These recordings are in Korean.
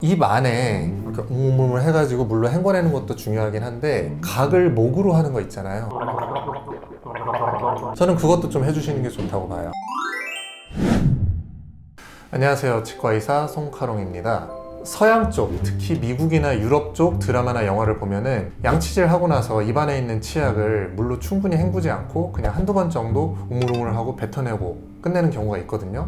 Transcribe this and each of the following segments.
입 안에 이렇게 웅웅을 해가지고 물로 헹궈내는 것도 중요하긴 한데 각을 목으로 하는 거 있잖아요. 저는 그것도 좀 해주시는 게 좋다고 봐요. 안녕하세요, 치과의사 송카롱입니다. 서양 쪽, 특히 미국이나 유럽 쪽 드라마나 영화를 보면은 양치질 하고 나서 입안에 있는 치약을 물로 충분히 헹구지 않고 그냥 한두 번 정도 우물우물 하고 뱉어내고 끝내는 경우가 있거든요.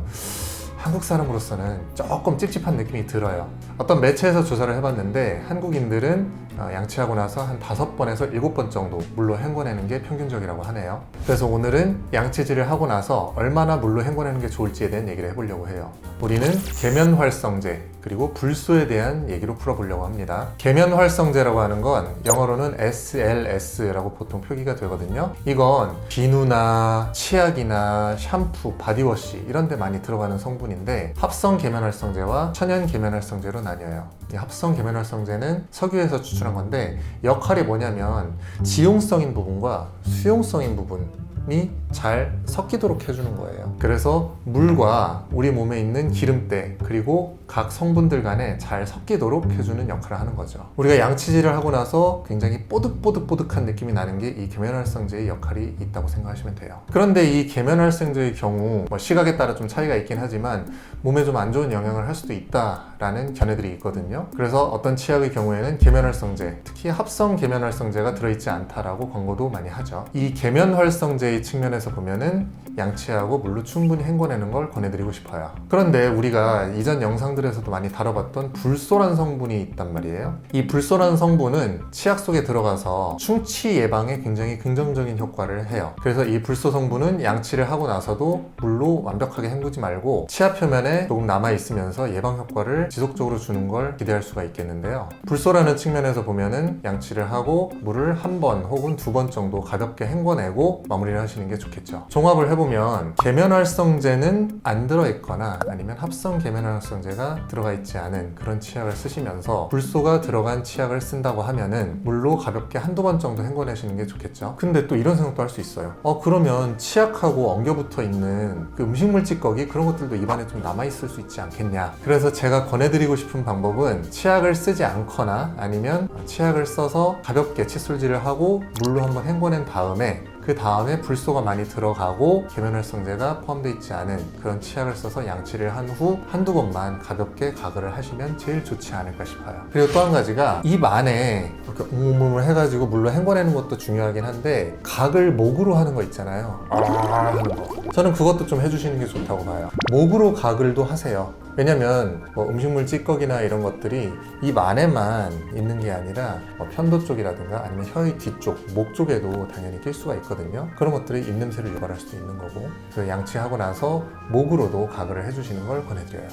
한국 사람으로서는 조금 찝찝한 느낌이 들어요. 어떤 매체에서 조사를 해봤는데 한국인들은 양치하고 나서 한 5번에서 7번 정도 물로 헹궈내는 게 평균적이라고 하네요. 그래서 오늘은 양치질을 하고 나서 얼마나 물로 헹궈내는 게 좋을지에 대한 얘기를 해보려고 해요. 우리는 계면활성제 그리고 불소에 대한 얘기로 풀어보려고 합니다. 계면활성제라고 하는 건 영어로는 SLS라고 보통 표기가 되거든요. 이건 비누나 치약이나 샴푸, 바디워시 이런 데 많이 들어가는 성분인데 합성 계면활성제와 천연 계면활성제로 나뉘어요. 이 합성 계면활성제는 석유에서 추출한 건데 역할이 뭐냐면 지용성인 부분과 수용성인 부분이 잘 섞이도록 해주는 거예요. 그래서 물과 우리 몸에 있는 기름때 그리고 각 성분들 간에 잘 섞이도록 해주는 역할을 하는 거죠. 우리가 양치질을 하고 나서 굉장히 뽀득뽀득뽀득한 느낌이 나는 게 이 계면활성제의 역할이 있다고 생각하시면 돼요. 그런데 이 계면활성제의 경우 시각에 따라 좀 차이가 있긴 하지만 몸에 좀 안 좋은 영향을 할 수도 있다라는 견해들이 있거든요. 그래서 어떤 치약의 경우에는 계면활성제, 특히 합성 계면활성제가 들어있지 않다라고 광고도 많이 하죠. 이 계면활성제의 측면에서 보면은 양치하고 물로 충분히 헹궈내는 걸 권해드리고 싶어요. 그런데 우리가 이전 영상들에서도 많이 다뤄봤던 불소란 성분이 있단 말이에요. 이 불소란 성분은 치약 속에 들어가서 충치 예방에 굉장히 긍정적인 효과를 해요. 그래서 이 불소 성분은 양치를 하고 나서도 물로 완벽하게 헹구지 말고 치아 표면에 조금 남아있으면서 예방 효과를 지속적으로 주는 걸 기대할 수가 있겠는데요. 불소라는 측면에서 보면은 양치를 하고 물을 한 번 혹은 2번 정도 가볍게 헹궈내고 마무리를 하시는 게 좋겠죠. 종합을 해보면 계면활성제는 안 들어있거나 아니면 합성 계면활성제가 들어가 있지 않은 그런 치약을 쓰시면서 불소가 들어간 치약을 쓴다고 하면은 물로 가볍게 한두 번 정도 헹궈내시는 게 좋겠죠. 근데 또 이런 생각도 할 수 있어요. 그러면 치약하고 엉겨붙어 있는 그 음식물 찌꺼기 그런 것들도 입안에 좀 남아있을 수 있지 않겠냐. 그래서 제가 권해드리고 싶은 방법은 치약을 쓰지 않거나 아니면 치약을 써서 가볍게 칫솔질을 하고 물로 한번 헹궈낸 다음에 그 다음에 불소가 많이 들어가고 계면활성제가 포함되어 있지 않은 그런 치약을 써서 양치를 한 후 한두 번만 가볍게 가글을 하시면 제일 좋지 않을까 싶어요. 그리고 또 한 가지가 입 안에 이렇게 웅웅을 해가지고 물로 헹궈내는 것도 중요하긴 한데 각을 목으로 하는 거 있잖아요. 하는 거. 저는 그것도 좀 해주시는 게 좋다고 봐요. 목으로 가글도 하세요. 왜냐면 음식물 찌꺼기나 이런 것들이 입 안에만 있는 게 아니라 편도 쪽이라든가 아니면 혀의 뒤쪽, 목 쪽에도 당연히 낄 수가 있거든요. 그런 것들이 입냄새를 유발할 수도 있는 거고, 그래서 양치하고 나서 목으로도 가글을 해주시는 걸 권해드려요.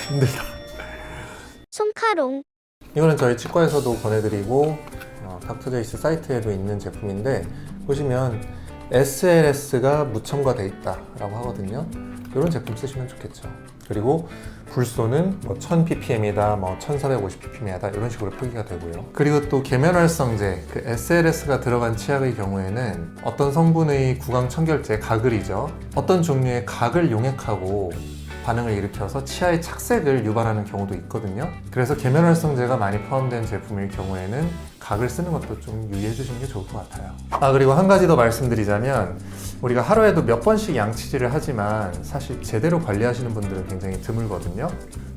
힘들다. 송카롱. 이거는 저희 치과에서도 권해드리고 닥터제이스 사이트에도 있는 제품인데 보시면 SLS가 무첨가돼 있다라고 하거든요. 이런 제품 쓰시면 좋겠죠. 그리고 불소는 1000ppm이다, 1450ppm이다 이런 식으로 표기가 되고요. 그리고 또 계면활성제, 그 SLS가 들어간 치약의 경우에는 어떤 성분의 구강청결제, 가글이죠. 어떤 종류의 각을 용액하고 반응을 일으켜서 치아의 착색을 유발하는 경우도 있거든요. 그래서 계면활성제가 많이 포함된 제품일 경우에는 각을 쓰는 것도 좀 유의해 주시는 게 좋을 것 같아요. 그리고 한 가지 더 말씀드리자면 우리가 하루에도 몇 번씩 양치질을 하지만 사실 제대로 관리하시는 분들은 굉장히 드물거든요.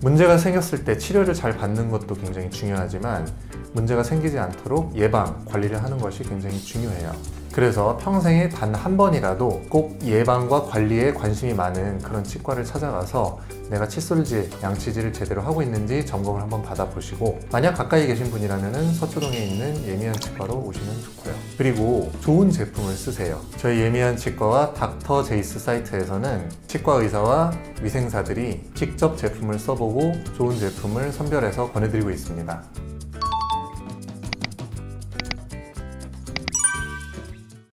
문제가 생겼을 때 치료를 잘 받는 것도 굉장히 중요하지만 문제가 생기지 않도록 예방, 관리를 하는 것이 굉장히 중요해요. 그래서 평생에 단 한 번이라도 꼭 예방과 관리에 관심이 많은 그런 치과를 찾아가서 내가 칫솔질, 양치질을 제대로 하고 있는지 점검을 한번 받아보시고 만약 가까이 계신 분이라면 서초동에 있는 예미한 치과로 오시면 좋고요. 그리고 좋은 제품을 쓰세요. 저희 예미한 치과와 닥터 제이스 사이트에서는 치과 의사와 위생사들이 직접 제품을 써보고 좋은 제품을 선별해서 권해드리고 있습니다.